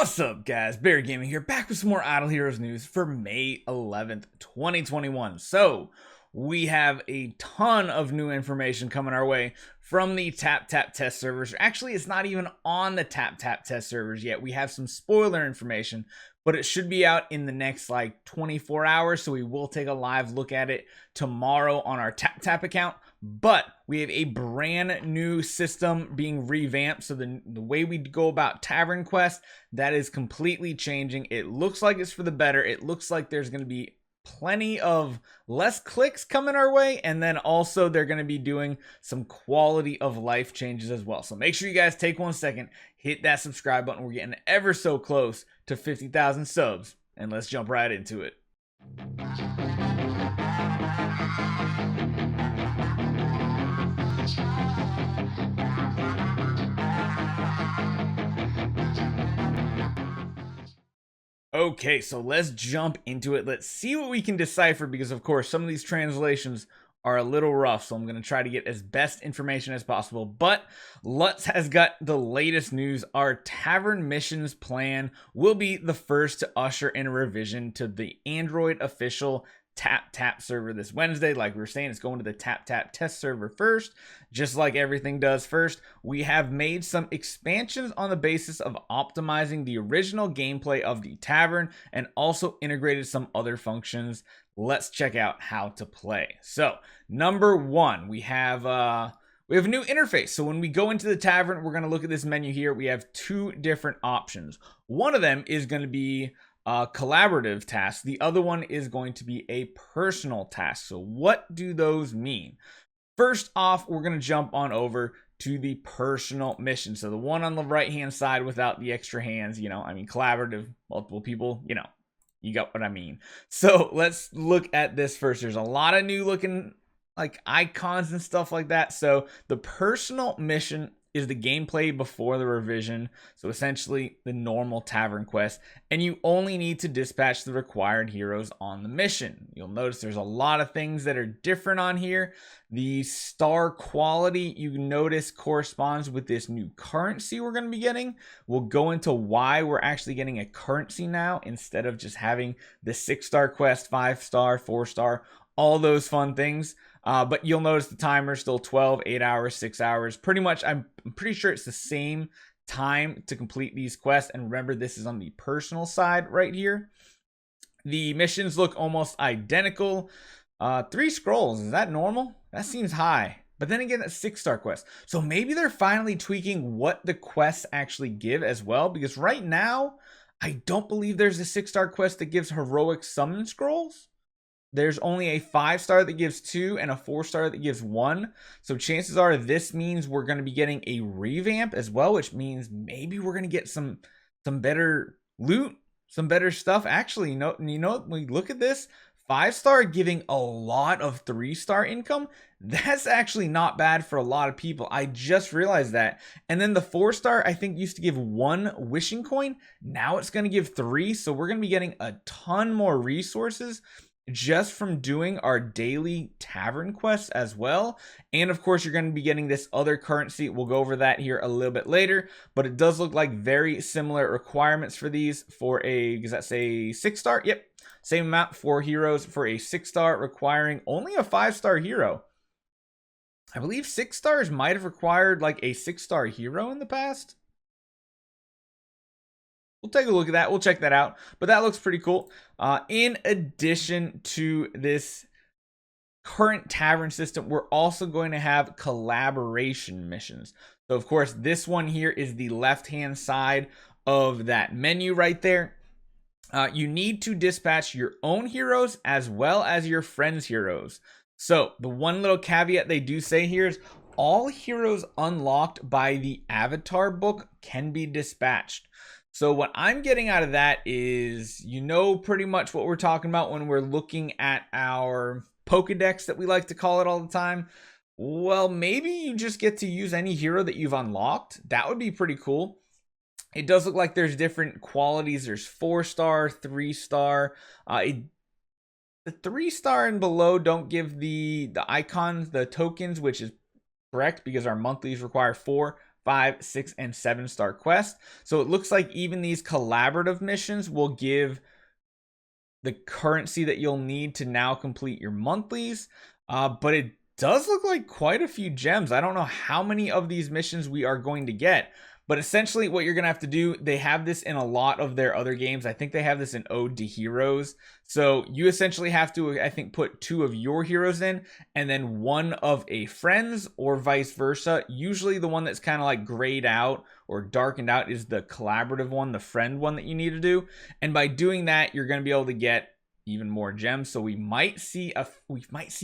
What's up, guys? Barry Gaming here, back with some more Idle Heroes news for May 11th, 2021. So, we have a ton of new information coming our way from the TapTap Test Servers. Actually, it's not even on the TapTap Test Servers yet. We have some spoiler information, but it should be out in the next 24 hours, so we will take a live look at it tomorrow on our TapTap account. But we have a brand new system being revamped, so the way we go about Tavern Quest, that is completely changing. It looks like it's for the better. It looks like there's going to be plenty of less clicks coming our way, and then also they're going to be doing some quality of life changes as well. So make sure you guys take 1 second, hit that subscribe button. We're getting ever so close to 50,000 subs, and let's jump right into it. Okay, so let's jump into it. Let's see what we can decipher, because of course some of these translations are a little rough, so I'm going to try to get as best information as possible. But Lutz has got the latest news. Our Tavern Missions plan will be the first to usher in a revision to the Android official TapTap server this Wednesday. Like we were saying, it's going to the TapTap Test Server first, just like everything does first. We have made some expansions on the basis of optimizing the original gameplay of the Tavern and also integrated some other functions. Let's check out how to play. So, number one, we have a new interface. So when we go into the Tavern, we're going to look at this menu here. We have two different options. One of them is going to be collaborative tasks. The other one is going to be a personal task. So what do those mean? First off, we're going to jump on over to the personal mission. So the one on the right hand side without the extra hands, collaborative, multiple people, you got what I mean. So let's look at this first. There's a lot of new looking icons and stuff like that. So the personal mission is the gameplay before the revision, so essentially the normal Tavern Quest, and you only need to dispatch the required heroes on the mission. You'll notice there's a lot of things that are different on here. The star quality, you notice, corresponds with this new currency we're going to be getting. We'll go into why we're actually getting a currency now instead of just having the 6-star quest, 5-star, 4-star, all those fun things. But you'll notice the timer is still 12, 8 hours, 6 hours. Pretty much, I'm pretty sure it's the same time to complete these quests. And remember, this is on the personal side right here. The missions look almost identical. 3 scrolls, is that normal? That seems high. But then again, that's 6-star quest. So maybe they're finally tweaking what the quests actually give as well. Because right now, I don't believe there's a 6-star quest that gives heroic summon scrolls. There's only a 5-star that gives 2 and a 4-star that gives 1. So chances are this means we're going to be getting a revamp as well, which means maybe we're going to get some better loot, some better stuff. Actually, when we look at this, 5-star giving a lot of 3-star income. That's actually not bad for a lot of people. I just realized that. And then the 4-star, I think, used to give 1 wishing coin. Now it's going to give 3. So we're going to be getting a ton more resources just from doing our daily Tavern quests as well. And of course, you're going to be getting this other currency. We'll go over that here a little bit later, but it does look like very similar requirements for these. For does that say 6-star? Yep, same amount for heroes for a 6-star, requiring only a 5-star hero. I believe 6 stars might have required a 6-star hero in the past. We'll take a look at that. We'll check that out. But that looks pretty cool. In addition to this current Tavern system, we're also going to have collaboration missions. So, of course, this one here is the left-hand side of that menu right there. You need to dispatch your own heroes as well as your friends' heroes. So, the one little caveat they do say here is all heroes unlocked by the avatar book can be dispatched. So what I'm getting out of that is, pretty much what we're talking about when we're looking at our Pokedex that we like to call it all the time. Well, maybe you just get to use any hero that you've unlocked. That would be pretty cool. It does look like there's different qualities. There's 4-star, 3-star. The 3-star and below don't give the icons, the tokens, which is correct because our monthlies require 4. 5, 6, and 7-star quests. So it looks like even these collaborative missions will give the currency that you'll need to now complete your monthlies. But it does look like quite a few gems. I don't know how many of these missions we are going to get, but essentially what you're going to have to do, they have this in a lot of their other games. I think they have this in Ode to Heroes. So you essentially have to, I think, put 2 of your heroes in and then 1 of a friend's, or vice versa. Usually the one that's kind of like grayed out or darkened out is the collaborative one, the friend one that you need to do. And by doing that, you're going to be able to get even more gems. So we might see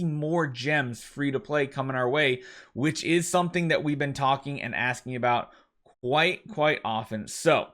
more gems free to play coming our way, which is something that we've been talking and asking about quite often. So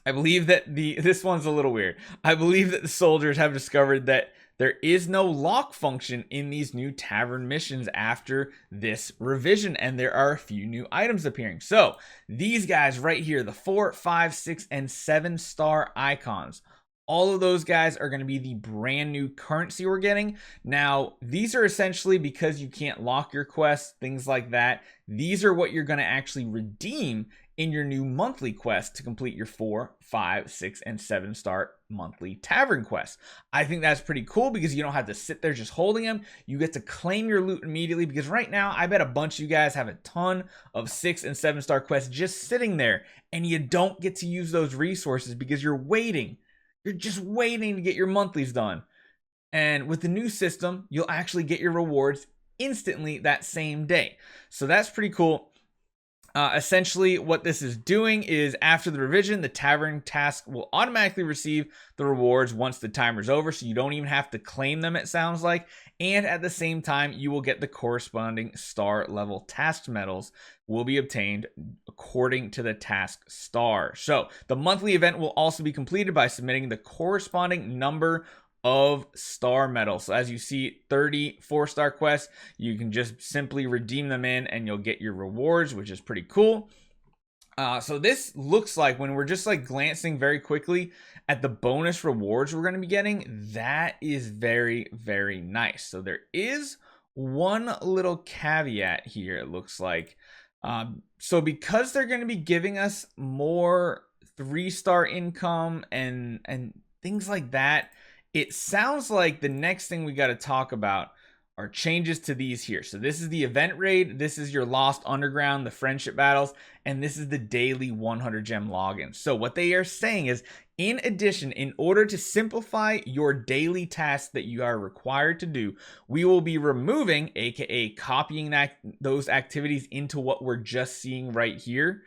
I believe that this one's a little weird. I believe that the soldiers have discovered that there is no lock function in these new tavern missions after this revision, and there are a few new items appearing. So these guys right here, the 4, 5, 6, and 7-star icons, all of those guys are going to be the brand new currency we're getting. Now, these are essentially, because you can't lock your quests, things like that, these are what you're going to actually redeem in your new monthly quest to complete your 4, 5, 6, and 7-star monthly tavern quests. I think that's pretty cool because you don't have to sit there just holding them. You get to claim your loot immediately, because right now I bet a bunch of you guys have a ton of 6 and 7-star quests just sitting there, and you don't get to use those resources because you're waiting. You're just waiting to get your monthlies done. And with the new system, you'll actually get your rewards instantly that same day. So that's pretty cool. Essentially, what this is doing is, after the revision, the tavern task will automatically receive the rewards once the timer's over, so you don't even have to claim them, it sounds like. And at the same time, you will get the corresponding star level task medals will be obtained according to the task star. So the monthly event will also be completed by submitting the corresponding number of star medals. So as you see, 30 4-star quests, you can just simply redeem them in and you'll get your rewards, which is pretty cool. So this looks like, when we're just like glancing very quickly at the bonus rewards we're going to be getting, that is very nice. So there is one little caveat here, it looks like. So because they're going to be giving us more 3-star income and things like that, it sounds like the next thing we got to talk about are changes to these here. So this is the event raid, this is your Lost Underground, the friendship battles, and this is the daily 100 gem login. So what they are saying is, in addition, in order to simplify your daily tasks that you are required to do, we will be removing, aka copying those activities into what we're just seeing right here.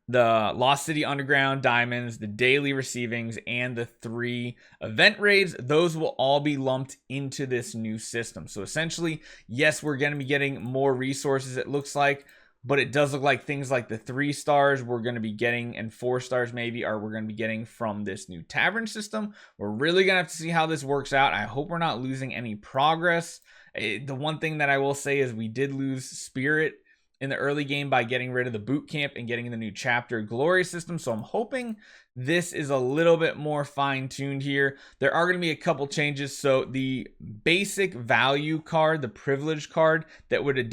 The Lost City Underground diamonds, the daily receivings, and the 3 event raids, those will all be lumped into this new system. So essentially, yes, we're going to be getting more resources, it looks like, but it does look like things like the 3 stars we're going to be getting, and 4 stars maybe, are we're going to be getting from this new tavern system. We're really going to have to see how this works out. I hope we're not losing any progress. The one thing that I will say is we did lose spirit in the early game by getting rid of the boot camp and getting the new chapter glory system. So I'm hoping this is a little bit more fine-tuned here. There are going to be a couple changes. So the basic value card, the privilege card that would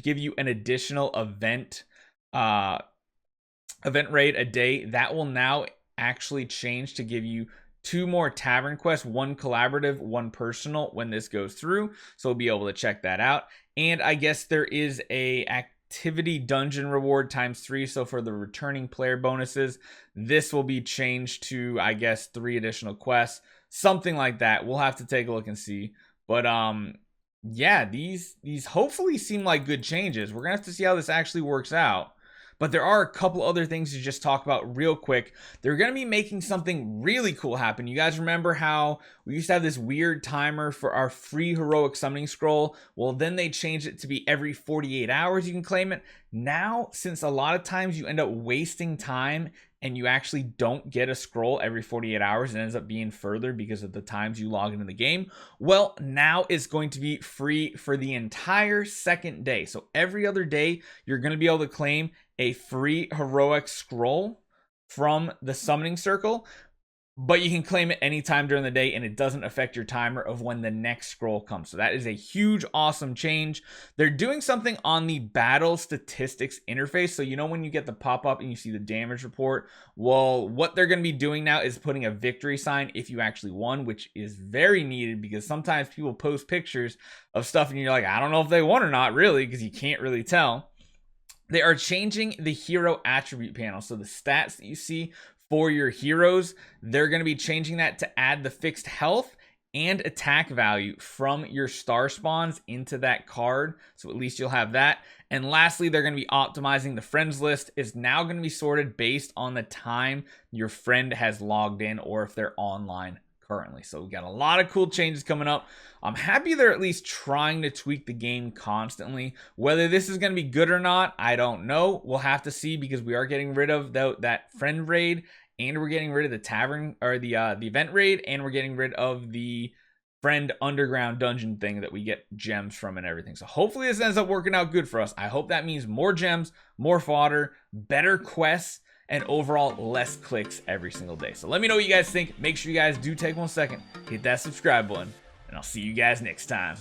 give you an additional event raid a day, that will now actually change to give you 2 more tavern quests, 1 collaborative, 1 personal, when this goes through. So we'll be able to check that out. And I guess there is a activity dungeon reward ×3. So for the returning player bonuses, this will be changed to, I guess, 3 additional quests, something like that. We'll have to take a look and see. But yeah, these hopefully seem like good changes. We're gonna have to see how this actually works out. But there are a couple other things to just talk about real quick. They're going to be making something really cool happen. You guys remember how we used to have this weird timer for our free heroic summoning scroll? Well, then they changed it to be every 48 hours you can claim it. Now, since a lot of times you end up wasting time and you actually don't get a scroll every 48 hours, it ends up being further because of the times you log into the game. Well, now it's going to be free for the entire second day. So every other day, you're going to be able to claim a free heroic scroll from the summoning circle. but you can claim it anytime during the day and it doesn't affect your timer of when the next scroll comes. So that is a huge, awesome change. They're doing something on the battle statistics interface. So you know when you get the pop-up and you see the damage report, well, what they're going to be doing now is putting a victory sign if you actually won, which is very needed because sometimes people post pictures of stuff and you're like, I don't know if they won or not, really, because you can't really tell. They are changing the hero attribute panel. So the stats that you see for your heroes, they're going to be changing that to add the fixed health and attack value from your star spawns into that card. So at least you'll have that. And lastly, they're going to be optimizing the friends list is now going to be sorted based on the time your friend has logged in or if they're online currently. So we got a lot of cool changes coming up. I'm happy they're at least trying to tweak the game constantly. Whether this is going to be good or not, I don't know. We'll have to see because we are getting rid of that friend raid and we're getting rid of the tavern or the event raid and we're getting rid of the friend underground dungeon thing that we get gems from and everything. So hopefully this ends up working out good for us. I hope that means more gems, more fodder, better quests, and overall less clicks every single day. So let me know what you guys think. Make sure you guys do take 1 second, hit that subscribe button, and I'll see you guys next time.